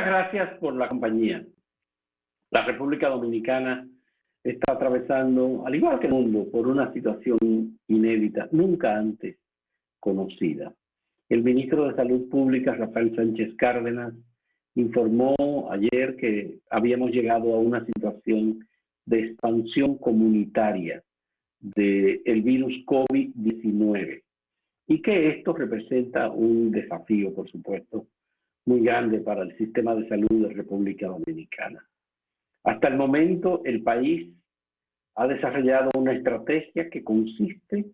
Muchas gracias por la compañía. La República Dominicana está atravesando, al igual que el mundo, por una situación inédita, nunca antes conocida. El ministro de Salud Pública, Rafael Sánchez Cárdenas, informó ayer que habíamos llegado a una situación de expansión comunitaria del virus COVID-19 y que esto representa un desafío, por supuesto, muy grande para el sistema de salud de República Dominicana. Hasta el momento, el país ha desarrollado una estrategia que consiste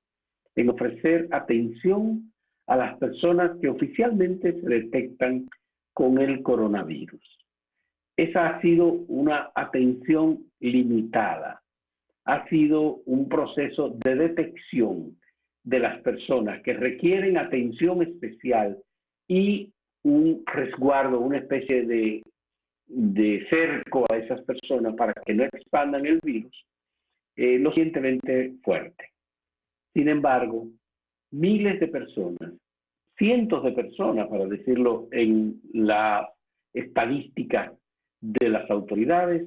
en ofrecer atención a las personas que oficialmente se detectan con el coronavirus. Esa ha sido una atención limitada. Ha sido un proceso de detección de las personas que requieren atención especial y un resguardo, una especie de cerco a esas personas para que no expandan el virus, lo suficientemente fuerte. Sin embargo, miles de personas, cientos de personas, para decirlo en la estadística de las autoridades,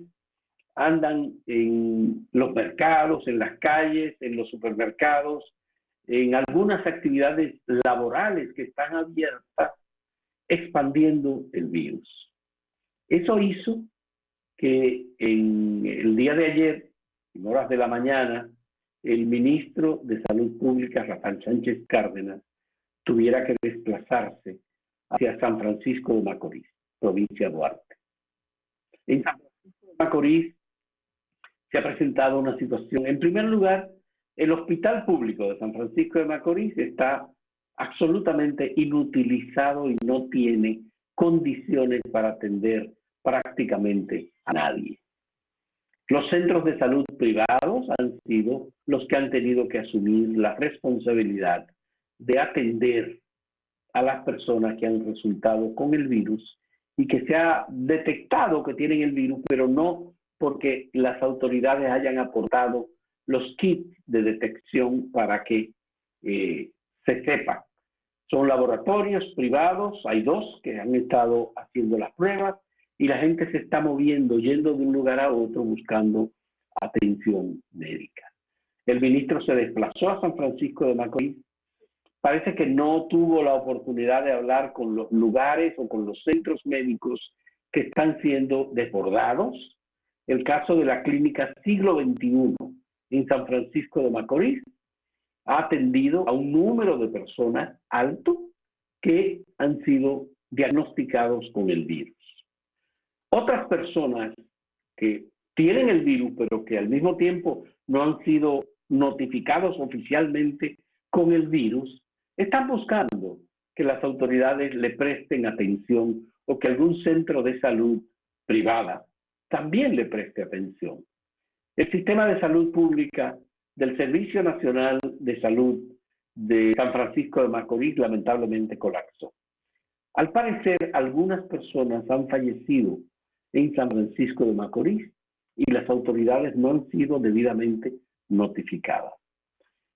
andan en los mercados, en las calles, en los supermercados, en algunas actividades laborales que están abiertas, expandiendo el virus. Eso hizo que en el día de ayer, en horas de la mañana, el ministro de Salud Pública, Rafael Sánchez Cárdenas, tuviera que desplazarse hacia San Francisco de Macorís, provincia de Duarte. En San Francisco de Macorís se ha presentado una situación. En primer lugar, el hospital público de San Francisco de Macorís está absolutamente inutilizado y no tiene condiciones para atender prácticamente a nadie. Los centros de salud privados han sido los que han tenido que asumir la responsabilidad de atender a las personas que han resultado con el virus y que se ha detectado que tienen el virus, pero no porque las autoridades hayan aportado los kits de detección para que se sepa. Son laboratorios privados, hay dos que han estado haciendo las pruebas y la gente se está moviendo, yendo de un lugar a otro buscando atención médica. El ministro se desplazó a San Francisco de Macorís. Parece que no tuvo la oportunidad de hablar con los lugares o con los centros médicos que están siendo desbordados. El caso de la clínica Siglo XXI en San Francisco de Macorís ha atendido a un número de personas alto que han sido diagnosticados con el virus. Otras personas que tienen el virus, pero que al mismo tiempo no han sido notificados oficialmente con el virus, están buscando que las autoridades le presten atención o que algún centro de salud privada también le preste atención. El sistema de salud pública del Servicio Nacional de Salud de San Francisco de Macorís lamentablemente colapsó. Al parecer, algunas personas han fallecido en San Francisco de Macorís y las autoridades no han sido debidamente notificadas.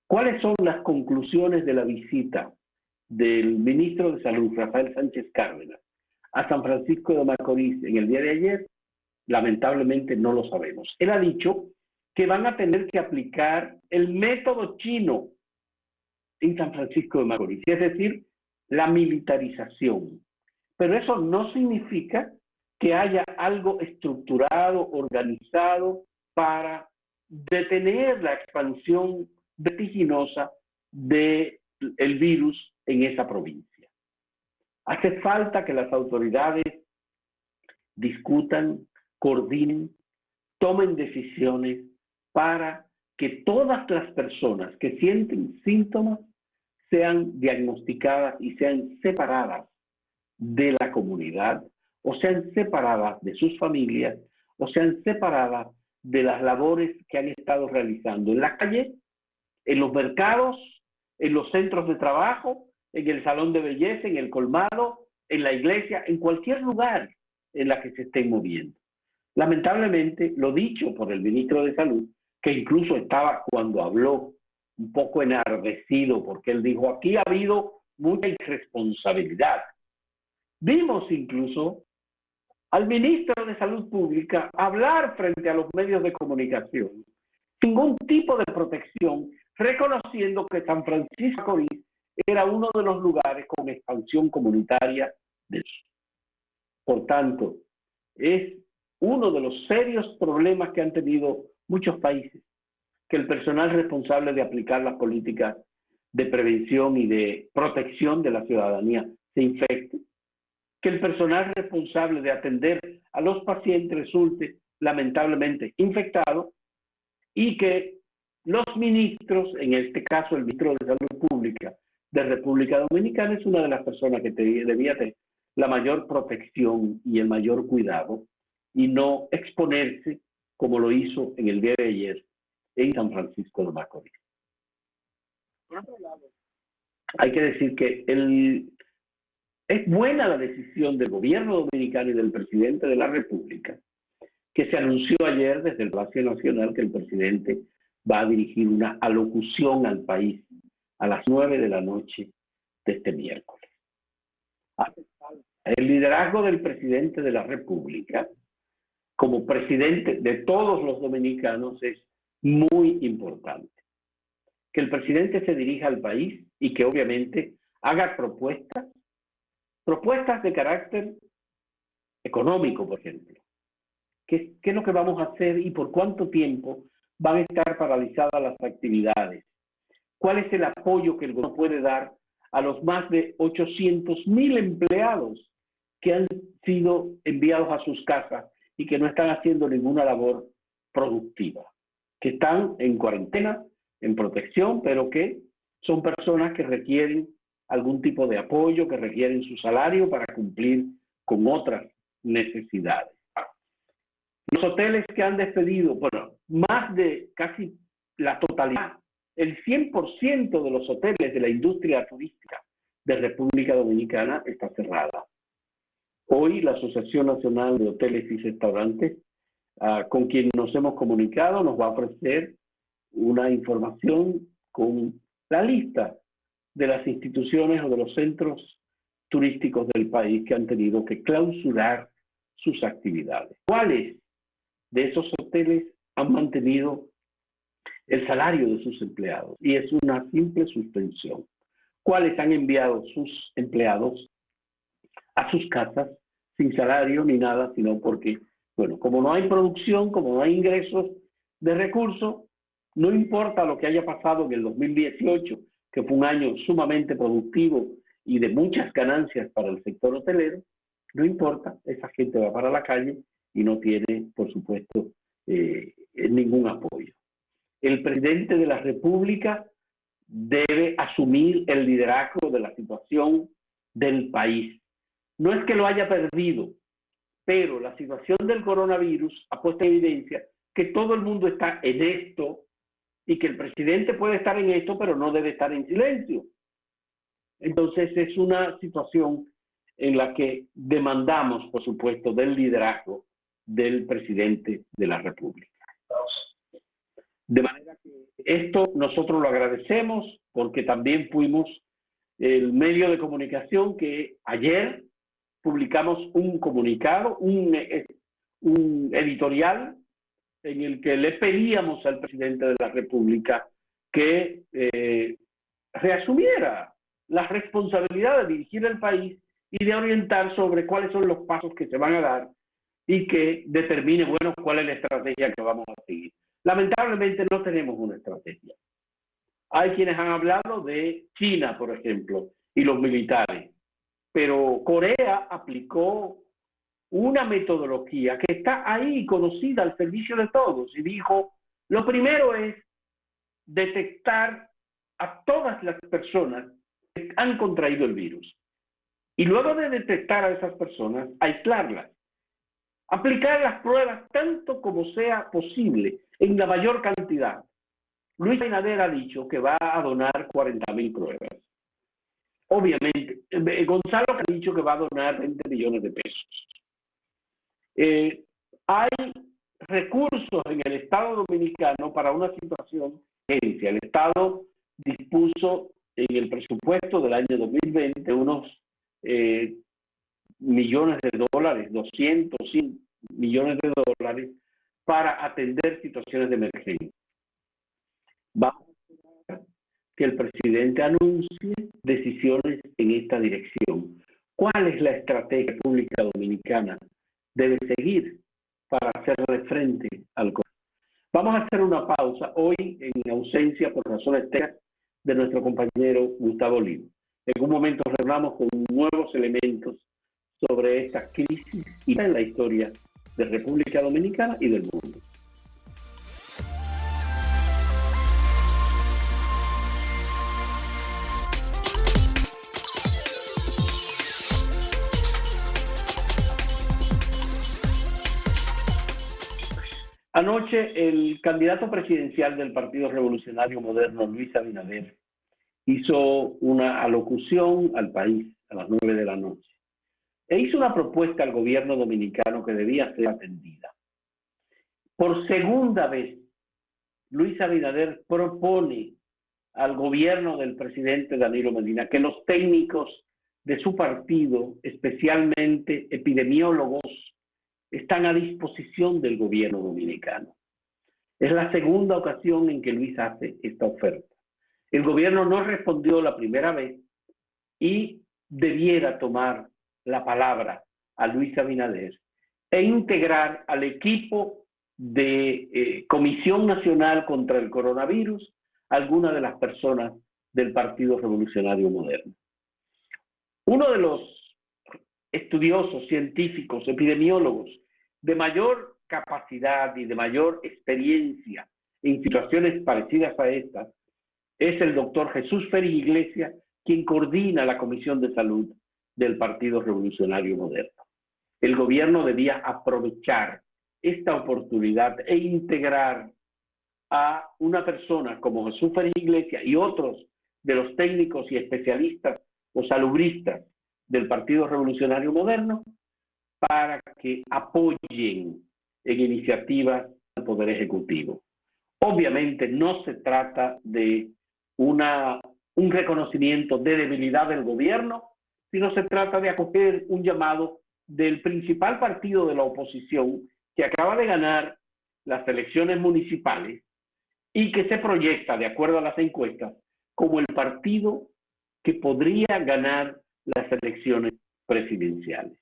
¿Cuáles son las conclusiones de la visita del ministro de Salud, Rafael Sánchez Cárdenas, a San Francisco de Macorís en el día de ayer? Lamentablemente no lo sabemos. Él ha dicho que van a tener que aplicar el método chino en San Francisco de Macorís, es decir, la militarización. Pero eso no significa que haya algo estructurado, organizado para detener la expansión vertiginosa del virus en esa provincia. Hace falta que las autoridades discutan, coordinen, tomen decisiones para que todas las personas que sienten síntomas sean diagnosticadas y sean separadas de la comunidad, o sean separadas de sus familias, o sean separadas de las labores que han estado realizando en la calle, en los mercados, en los centros de trabajo, en el salón de belleza, en el colmado, en la iglesia, en cualquier lugar en la que se estén moviendo. Lamentablemente, lo dicho por el ministro de Salud, que incluso estaba cuando habló un poco enardecido, porque él dijo, aquí ha habido mucha irresponsabilidad. Vimos incluso al ministro de Salud Pública hablar frente a los medios de comunicación sin ningún tipo de protección, reconociendo que San Francisco de Macorís era uno de los lugares con expansión comunitaria del sur. Por tanto, es uno de los serios problemas que han tenido muchos países, que el personal responsable de aplicar las políticas de prevención y de protección de la ciudadanía se infecte, que el personal responsable de atender a los pacientes resulte lamentablemente infectado y que los ministros, en este caso el ministro de Salud Pública de República Dominicana, es una de las personas que debía tener la mayor protección y el mayor cuidado y no exponerse como lo hizo en el día de ayer en San Francisco de Macorís. Por otro lado, hay que decir que es buena la decisión del gobierno dominicano y del presidente de la República, que se anunció ayer desde el Palacio Nacional que el presidente va a dirigir una alocución al país a las 9 de la noche de este miércoles. El liderazgo del presidente de la República, como presidente de todos los dominicanos, es muy importante. Que el presidente se dirija al país y que obviamente haga propuestas de carácter económico, por ejemplo. ¿Qué es lo que vamos a hacer y por cuánto tiempo van a estar paralizadas las actividades? ¿Cuál es el apoyo que el gobierno puede dar a los más de 800,000 empleados que han sido enviados a sus casas y que no están haciendo ninguna labor productiva? Que están en cuarentena, en protección, pero que son personas que requieren algún tipo de apoyo, que requieren su salario para cumplir con otras necesidades. Los hoteles que han despedido, bueno, más de casi la totalidad, el 100% de los hoteles de la industria turística de República Dominicana está cerrada. Hoy la Asociación Nacional de Hoteles y Restaurantes, con quien nos hemos comunicado, nos va a ofrecer una información con la lista de las instituciones o de los centros turísticos del país que han tenido que clausurar sus actividades. ¿Cuáles de esos hoteles han mantenido el salario de sus empleados? Y es una simple suspensión. ¿Cuáles han enviado sus empleados a sus casas sin salario ni nada, sino porque, bueno, como no hay producción, como no hay ingresos de recursos, no importa lo que haya pasado en el 2018, que fue un año sumamente productivo y de muchas ganancias para el sector hotelero, no importa, esa gente va para la calle y no tiene, por supuesto, ningún apoyo. El presidente de la República debe asumir el liderazgo de la situación del país. No es que lo haya perdido, pero la situación del coronavirus ha puesto en evidencia que todo el mundo está en esto y que el presidente puede estar en esto, pero no debe estar en silencio. Entonces es una situación en la que demandamos, por supuesto, del liderazgo del presidente de la República. De manera que esto nosotros lo agradecemos porque también fuimos el medio de comunicación que ayer publicamos un comunicado, un editorial en el que le pedíamos al presidente de la República que reasumiera la responsabilidad de dirigir el país y de orientar sobre cuáles son los pasos que se van a dar y que determine, bueno, cuál es la estrategia que vamos a seguir. Lamentablemente no tenemos una estrategia. Hay quienes han hablado de China, por ejemplo, y los militares, pero Corea aplicó una metodología que está ahí conocida al servicio de todos y dijo, lo primero es detectar a todas las personas que han contraído el virus y luego de detectar a esas personas, aislarlas, aplicar las pruebas tanto como sea posible en la mayor cantidad. Luis Abinader ha dicho que va a donar 40,000 pruebas. Obviamente, Gonzalo ha dicho que va a donar 20 millones de pesos. Hay recursos en el Estado Dominicano para una situación de emergencia. El Estado dispuso en el presupuesto del año 2020 unos millones de dólares, 200, 100 millones de dólares para atender situaciones de emergencia. Vamos a esperar que el presidente anuncie decisiones en esta dirección. ¿Cuál es la estrategia que la República Dominicana debe seguir para hacerle frente al COVID? Vamos a hacer una pausa hoy en ausencia por razones técnicas de nuestro compañero Gustavo Olivo. En un momento retornamos con nuevos elementos sobre esta crisis y en la historia de República Dominicana y del mundo. Anoche, el candidato presidencial del Partido Revolucionario Moderno, Luis Abinader, hizo una alocución al país a las 9 de la noche e hizo una propuesta al gobierno dominicano que debía ser atendida. Por segunda vez, Luis Abinader propone al gobierno del presidente Danilo Medina que los técnicos de su partido, especialmente epidemiólogos, están a disposición del gobierno dominicano. Es la segunda ocasión en que Luis hace esta oferta. El gobierno no respondió la primera vez y debiera tomar la palabra a Luis Abinader e integrar al equipo de Comisión Nacional contra el Coronavirus algunas de las personas del Partido Revolucionario Moderno. Uno de los estudiosos, científicos, epidemiólogos de mayor capacidad y de mayor experiencia en situaciones parecidas a estas es el doctor Jesús Ferri Iglesias, quien coordina la Comisión de Salud del Partido Revolucionario Moderno. El gobierno debía aprovechar esta oportunidad e integrar a una persona como Jesús Ferri Iglesias y otros de los técnicos y especialistas o salubristas del Partido Revolucionario Moderno para que apoyen en iniciativas del Poder Ejecutivo. Obviamente no se trata de un reconocimiento de debilidad del gobierno, sino se trata de acoger un llamado del principal partido de la oposición que acaba de ganar las elecciones municipales y que se proyecta, de acuerdo a las encuestas, como el partido que podría ganar las elecciones presidenciales.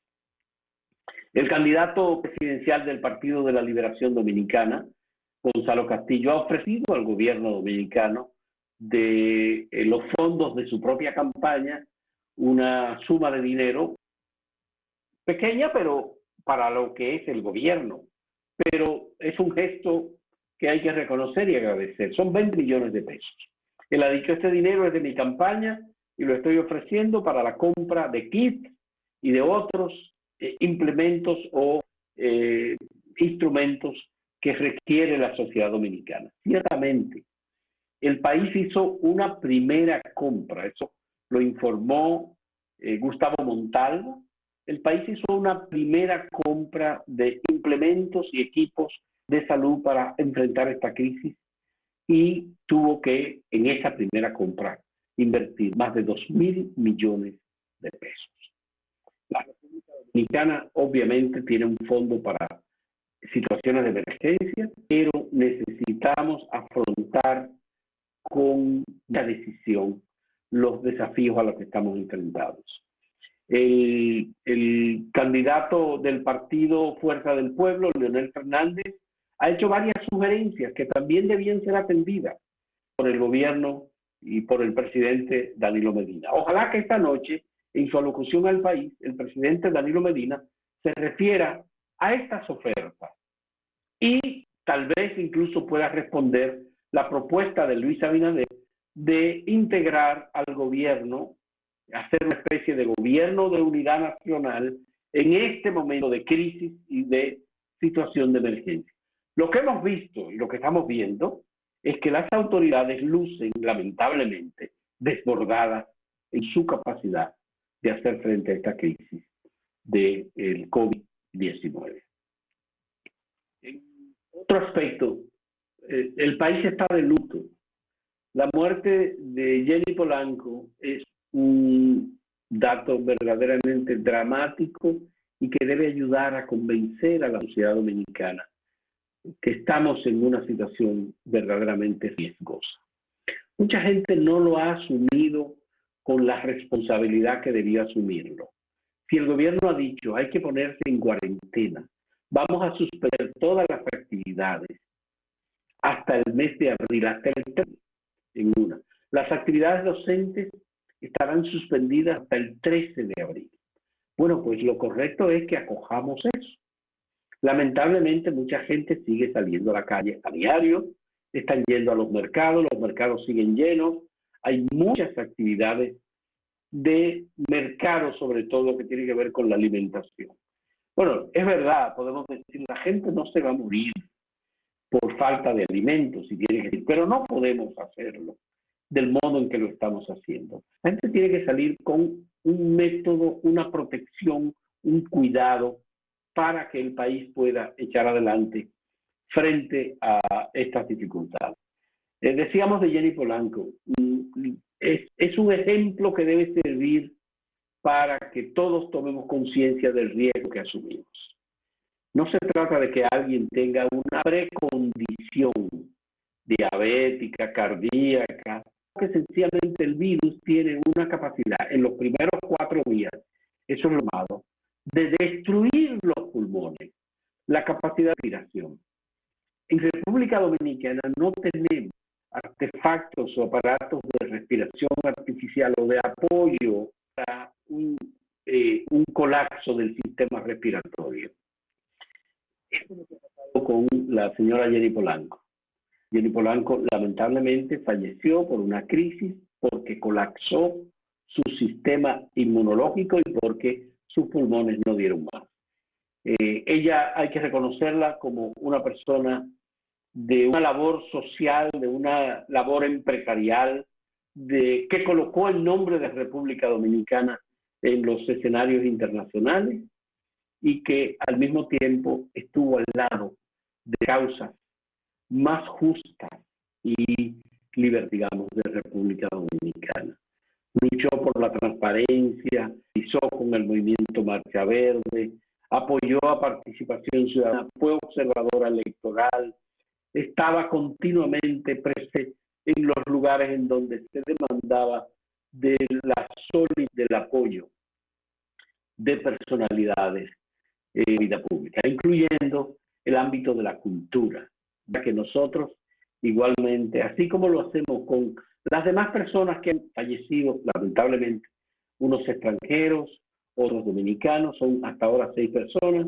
El candidato presidencial del Partido de la Liberación Dominicana, Gonzalo Castillo, ha ofrecido al gobierno dominicano de los fondos de su propia campaña una suma de dinero pequeña, pero para lo que es el gobierno. Pero es un gesto que hay que reconocer y agradecer. Son 20 millones de pesos. Él ha dicho, este dinero es de mi campaña y lo estoy ofreciendo para la compra de kits y de otros implementos o instrumentos que requiere la sociedad dominicana. Ciertamente, el país hizo una primera compra, eso lo informó Gustavo Montalva. El país hizo una primera compra de implementos y equipos de salud para enfrentar esta crisis y tuvo que, en esa primera compra, invertir más de 2.000 millones de pesos. La República Dominicana obviamente tiene un fondo para situaciones de emergencia, pero necesitamos afrontar con la decisión los desafíos a los que estamos enfrentados. El candidato del partido Fuerza del Pueblo, Leonel Fernández, ha hecho varias sugerencias que también debían ser atendidas por el gobierno y por el presidente Danilo Medina. Ojalá que esta noche, en su alocución al país, el presidente Danilo Medina se refiera a estas ofertas y tal vez incluso pueda responder la propuesta de Luis Abinader de integrar al gobierno, hacer una especie de gobierno de unidad nacional en este momento de crisis y de situación de emergencia. Lo que hemos visto y lo que estamos viendo es que las autoridades lucen lamentablemente desbordadas en su capacidad de hacer frente a esta crisis del COVID-19. En otro aspecto, el país está de luto. La muerte de Jenny Polanco es un dato verdaderamente dramático y que debe ayudar a convencer a la sociedad dominicana que estamos en una situación verdaderamente riesgosa. Mucha gente no lo ha asumido con la responsabilidad que debía asumirlo. Si el gobierno ha dicho hay que ponerse en cuarentena, vamos a suspender todas las actividades hasta el mes de abril, hasta el 3 en una. Las actividades docentes estarán suspendidas hasta el 13 de abril. Bueno, pues lo correcto es que acojamos eso. Lamentablemente mucha gente sigue saliendo a la calle a diario, están yendo a los mercados siguen llenos, hay muchas actividades de mercado, sobre todo que tiene que ver con la alimentación. Bueno, es verdad, podemos decir, la gente no se va a morir por falta de alimentos, si tiene que ir, pero no podemos hacerlo del modo en que lo estamos haciendo. La gente tiene que salir con un método, una protección, un cuidado para que el país pueda echar adelante frente a estas dificultades. Decíamos de Jenny Polanco, es un ejemplo que debe servir para que todos tomemos conciencia del riesgo que asumimos. No se trata de que alguien tenga una precondición diabética, cardíaca, que sencillamente el virus tiene una capacidad en los primeros 4 días, eso es lo malo, de destruir los pulmones, la capacidad de respiración. En República Dominicana no tenemos artefactos o aparatos de respiración artificial o de apoyo para un colapso del sistema respiratorio. Eso es lo que ha pasado con la señora Jenny Polanco. Jenny Polanco lamentablemente falleció por una crisis porque colapsó su sistema inmunológico y porque sus pulmones no dieron más. Ella hay que reconocerla como una persona de una labor social, de una labor empresarial, que colocó el nombre de República Dominicana en los escenarios internacionales y que al mismo tiempo estuvo al lado de causas más justas y libres, digamos, de República Dominicana. Luchó por la transparencia, hizo con el movimiento Marcha Verde, apoyó a Participación Ciudadana, fue observadora electoral, estaba continuamente presente en los lugares en donde se demandaba de la solidez del apoyo de personalidades en vida pública, incluyendo el ámbito de la cultura, ya que nosotros igualmente, así como lo hacemos con las demás personas que han fallecido, lamentablemente, unos extranjeros, otros dominicanos, son hasta ahora 6 personas.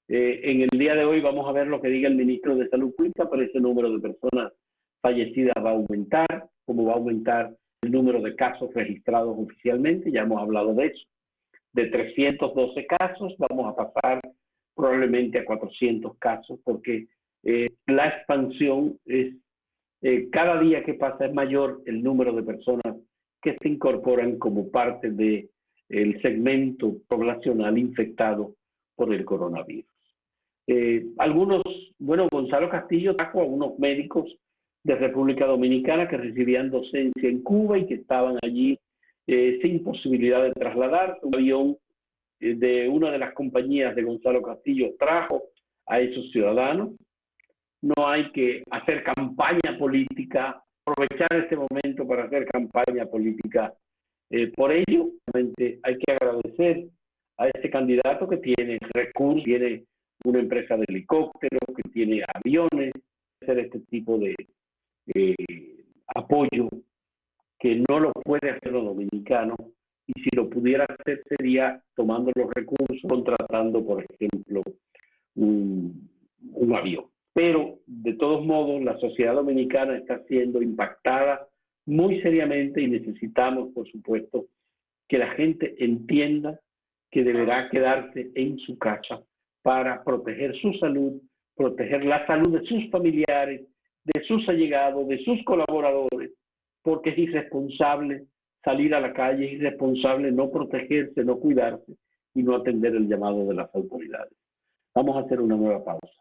En el día de hoy vamos a ver lo que diga el ministro de Salud Pública, pero ese número de personas fallecidas va a aumentar, como va a aumentar el número de casos registrados oficialmente, ya hemos hablado de eso. De 312 casos vamos a pasar probablemente a 400 casos, porque la expansión es, cada día que pasa es mayor el número de personas que se incorporan como parte del segmento poblacional infectado por el coronavirus. Gonzalo Castillo trajo a unos médicos de República Dominicana que recibían docencia en Cuba y que estaban allí sin posibilidad de trasladar. Un avión de una de las compañías de Gonzalo Castillo trajo a esos ciudadanos. No hay que hacer campaña política, aprovechar este momento para hacer campaña política. Por ello, realmente hay que agradecer a este candidato que tiene recursos, tiene una empresa de helicópteros, que tiene aviones, hacer este tipo de apoyo que no lo puede hacer los dominicanos, y si lo pudiera hacer sería tomando los recursos, contratando, por ejemplo, un avión. Pero, de todos modos, la sociedad dominicana está siendo impactada muy seriamente y necesitamos, por supuesto, que la gente entienda que deberá quedarse en su casa para proteger su salud, proteger la salud de sus familiares, de sus allegados, de sus colaboradores, porque es irresponsable salir a la calle, es irresponsable no protegerse, no cuidarse y no atender el llamado de las autoridades. Vamos a hacer una nueva pausa.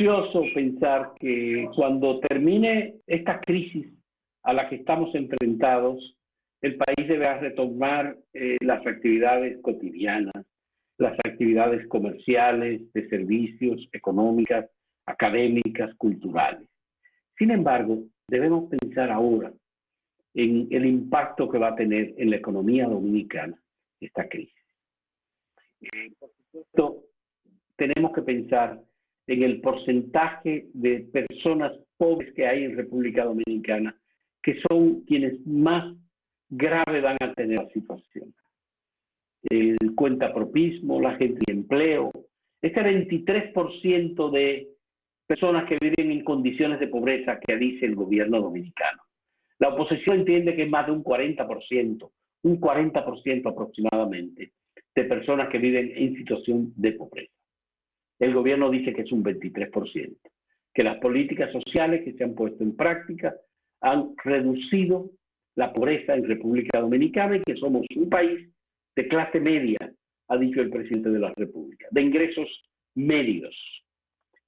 ocioso pensar que cuando termine esta crisis a la que estamos enfrentados, el país deberá retomar las actividades cotidianas, las actividades comerciales, de servicios, económicas, académicas, culturales. Sin embargo, debemos pensar ahora en el impacto que va a tener en la economía dominicana esta crisis. Por supuesto, tenemos que pensar en el porcentaje de personas pobres que hay en República Dominicana, que son quienes más grave van a tener la situación. El cuentapropismo, la gente de empleo, este 23% de personas que viven en condiciones de pobreza que dice el gobierno dominicano. La oposición entiende que es más de un 40% aproximadamente de personas que viven en situación de pobreza. El gobierno dice que es un 23%, que las políticas sociales que se han puesto en práctica han reducido la pobreza en República Dominicana y que somos un país de clase media, ha dicho el presidente de la República, de ingresos medios.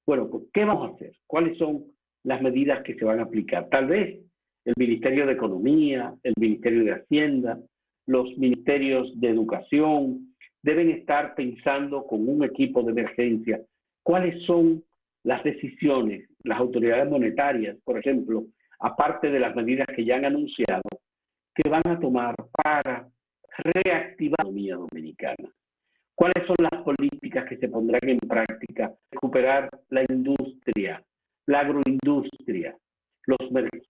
Bueno, pues, ¿qué vamos a hacer? ¿Cuáles son las medidas que se van a aplicar? Tal vez el Ministerio de Economía, el Ministerio de Hacienda, los ministerios de Educación deben estar pensando con un equipo de emergencia cuáles son las decisiones, las autoridades monetarias, por ejemplo, aparte de las medidas que ya han anunciado, que van a tomar para reactivar la economía dominicana. ¿Cuáles son las políticas que se pondrán en práctica? Recuperar la industria, la agroindustria, los mercados,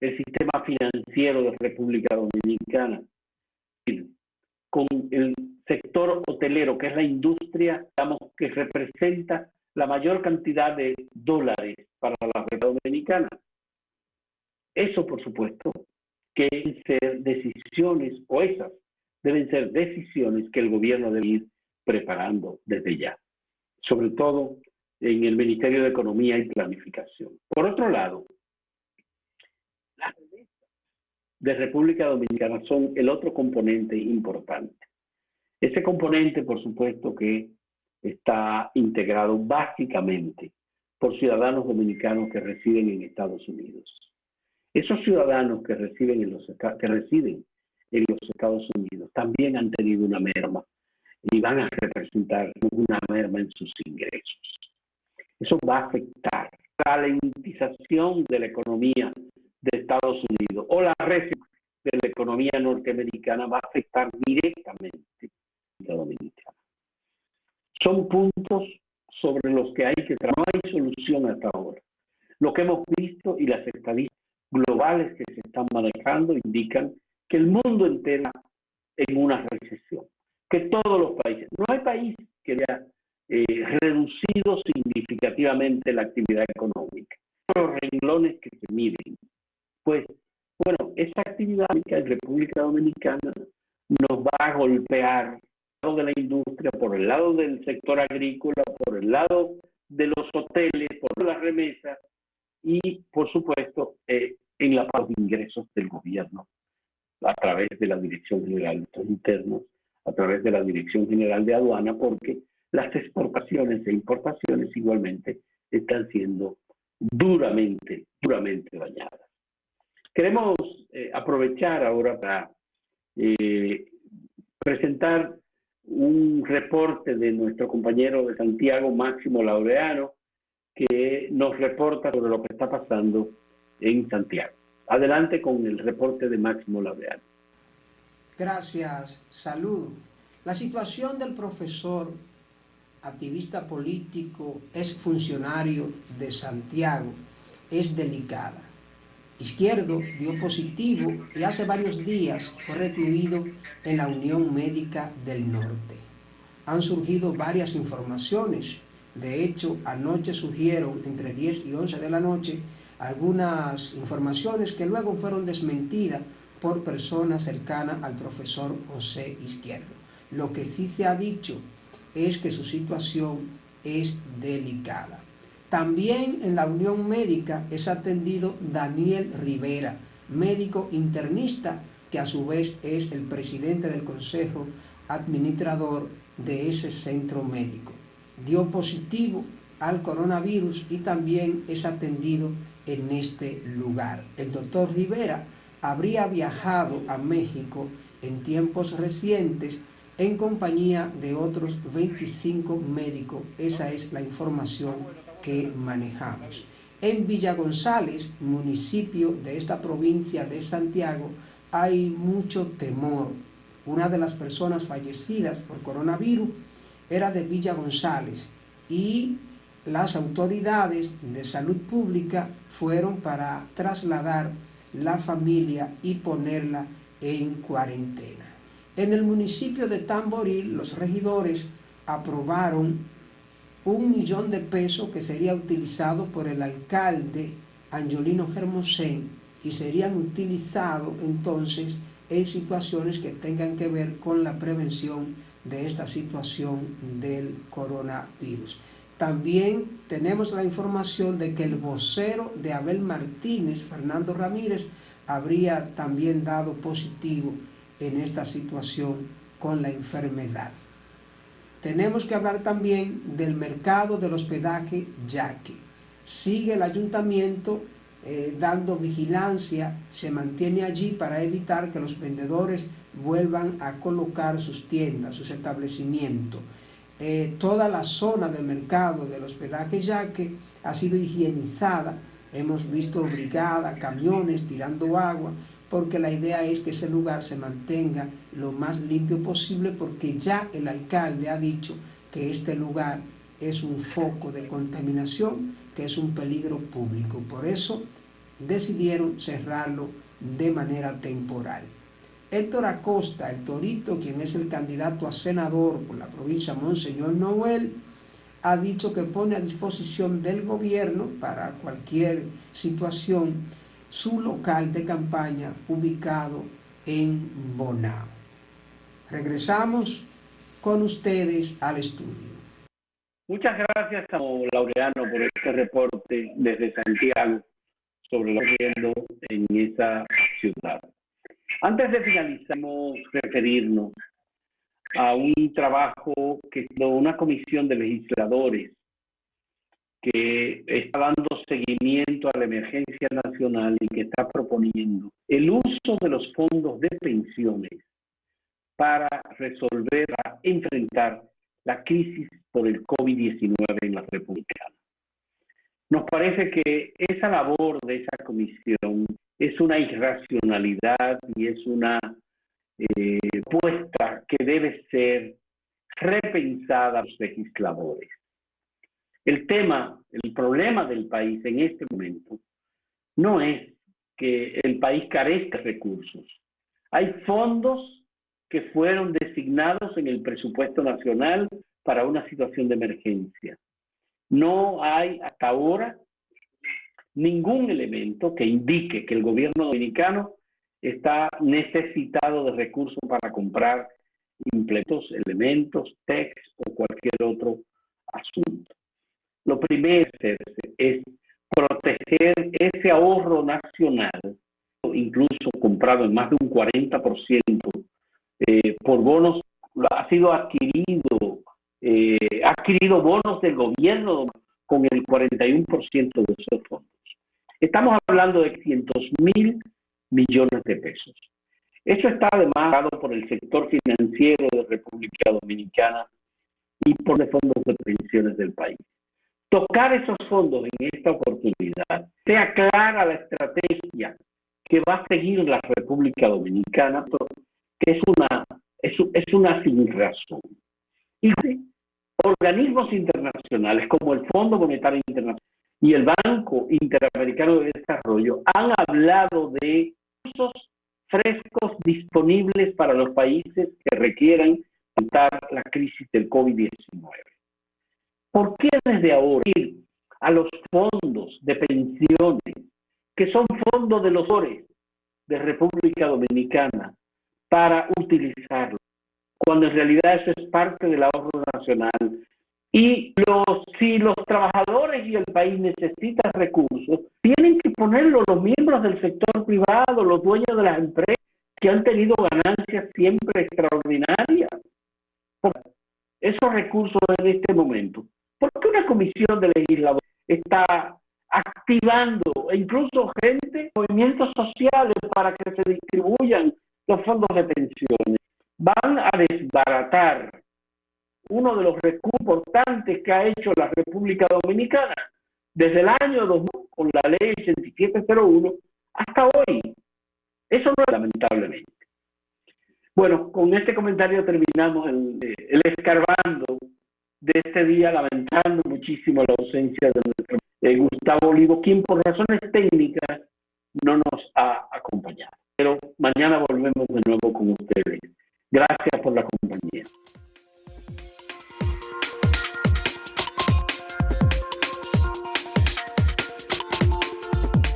el sistema financiero de República Dominicana, con el sector hotelero, que es la industria, digamos, que representa la mayor cantidad de dólares para la República Dominicana. Eso, por supuesto, que deben ser decisiones, o esas deben ser decisiones que el gobierno debe ir preparando desde ya, sobre todo en el Ministerio de Economía y Planificación. Por otro lado, las remesas de República Dominicana son el otro componente importante. Ese componente, por supuesto, que está integrado básicamente por ciudadanos dominicanos que residen en Estados Unidos. Esos ciudadanos que residen en los Estados Unidos también han tenido una merma y van a representar una merma en sus ingresos. Eso va a afectar la ralentización de la economía de Estados Unidos o la recesión de la economía norteamericana va a afectar directamente a la dominicana. Son puntos sobre los que hay que trabajar. No hay solución hasta ahora. Lo que hemos visto y las estadísticas globales que se están manejando indican que el mundo entero está en una recesión, que todos los países, no hay país que haya reducido significativamente la actividad económica. Los renglones que se miden, pues, bueno, esa actividad en República Dominicana nos va a golpear por el lado de la industria, por el lado del sector agrícola, por el lado de los hoteles, por las remesas y, por supuesto, en la parte de ingresos del gobierno a través de la Dirección General de Impuestos Internos, a través de la Dirección General de Aduana, porque las exportaciones e importaciones igualmente están siendo duramente dañadas. Queremos aprovechar ahora para presentar un reporte de nuestro compañero de Santiago, Máximo Laureano, que nos reporta sobre lo que está pasando en Santiago. Adelante con el reporte de Máximo Laureano. Gracias, saludo. La situación del profesor, activista político, ex funcionario de Santiago, es delicada. Izquierdo dio positivo y hace varios días fue recluido en la Unión Médica del Norte. Han surgido varias informaciones. De hecho, anoche surgieron entre 10 y 11 de la noche algunas informaciones que luego fueron desmentidas por personas cercanas al profesor José Izquierdo. Lo que sí se ha dicho es que su situación es delicada. También en la Unión Médica es atendido Daniel Rivera, médico internista, que a su vez es el presidente del consejo administrador de ese centro médico. Dio positivo al coronavirus y también es atendido en este lugar. El doctor Rivera habría viajado a México en tiempos recientes en compañía de otros 25 médicos. Esa es la información que manejamos. En Villa González, municipio de esta provincia de Santiago, hay mucho temor. Una de las personas fallecidas por coronavirus era de Villa González y las autoridades de salud pública fueron para trasladar la familia y ponerla en cuarentena. En el municipio de Tamboril, los regidores aprobaron 1 millón de pesos que sería utilizado por el alcalde Angiolino Hermosén y serían utilizados entonces en situaciones que tengan que ver con la prevención de esta situación del coronavirus. También tenemos la información de que el vocero de Abel Martínez, Fernando Ramírez, habría también dado positivo en esta situación con la enfermedad. Tenemos que hablar también del mercado del hospedaje Yaque. Sigue el ayuntamiento dando vigilancia, se mantiene allí para evitar que los vendedores vuelvan a colocar sus tiendas, sus establecimientos. Toda la zona del mercado del hospedaje Yaque ha sido higienizada. Hemos visto brigadas, camiones tirando agua, porque la idea es que ese lugar se mantenga lo más limpio posible, porque ya el alcalde ha dicho que este lugar es un foco de contaminación, que es un peligro público. Por eso decidieron cerrarlo de manera temporal. Héctor Acosta, el Torito, quien es el candidato a senador por la provincia de Monseñor Noel, ha dicho que pone a disposición del gobierno para cualquier situación su local de campaña ubicado en Bonao. Regresamos con ustedes al estudio. Muchas gracias a Laureano por este reporte desde Santiago sobre lo que está ocurriendo en esa ciudad. Antes de finalizar, vamos a referirnos a un trabajo que hizo una comisión de legisladores que está dando seguimiento a la emergencia nacional y que está proponiendo el uso de los fondos de pensiones para resolver, para enfrentar la crisis por el COVID-19 en la República. Nos parece que esa labor de esa comisión es una irracionalidad y es una propuesta que debe ser repensada a los legisladores. El problema del país en este momento no es que el país carezca de recursos. Hay fondos que fueron designados en el presupuesto nacional para una situación de emergencia. No hay hasta ahora ningún elemento que indique que el gobierno dominicano está necesitado de recursos para comprar implementos, elementos, text o cualquier otro asunto. Lo primero es proteger ese ahorro nacional, incluso comprado en más de un 40% por bonos, ha sido adquirido bonos del gobierno con el 41% de esos fondos. Estamos hablando de 500.000 millones de pesos. Eso está además dado por el sector financiero de República Dominicana y por los fondos de pensiones del país. Tocar esos fondos en esta oportunidad, sea clara la estrategia que va a seguir la República Dominicana, que es una sin razón. Y organismos internacionales como el Fondo Monetario Internacional y el Banco Interamericano de Desarrollo han hablado de recursos frescos disponibles para los países que requieran enfrentar la crisis del COVID-19. ¿Por qué desde ahora ir a los fondos de pensiones, que son fondos de los hogares de República Dominicana, para utilizarlos, cuando en realidad eso es parte del ahorro nacional? Y si los trabajadores y el país necesitan recursos, tienen que ponerlo los miembros del sector privado, los dueños de las empresas que han tenido ganancias siempre extraordinarias. Esos recursos en este momento ¿Por qué una comisión de legisladores está activando e incluso gente, movimientos sociales para que se distribuyan los fondos de pensiones? Van a desbaratar uno de los recursos importantes que ha hecho la República Dominicana desde el año 2000 con la ley 8701 hasta hoy. Eso no es lamentablemente. Bueno, con este comentario terminamos el escarbando de este día, lamentando muchísimo la ausencia de nuestro Gustavo Olivo, quien por razones técnicas no nos ha acompañado. Pero mañana volvemos.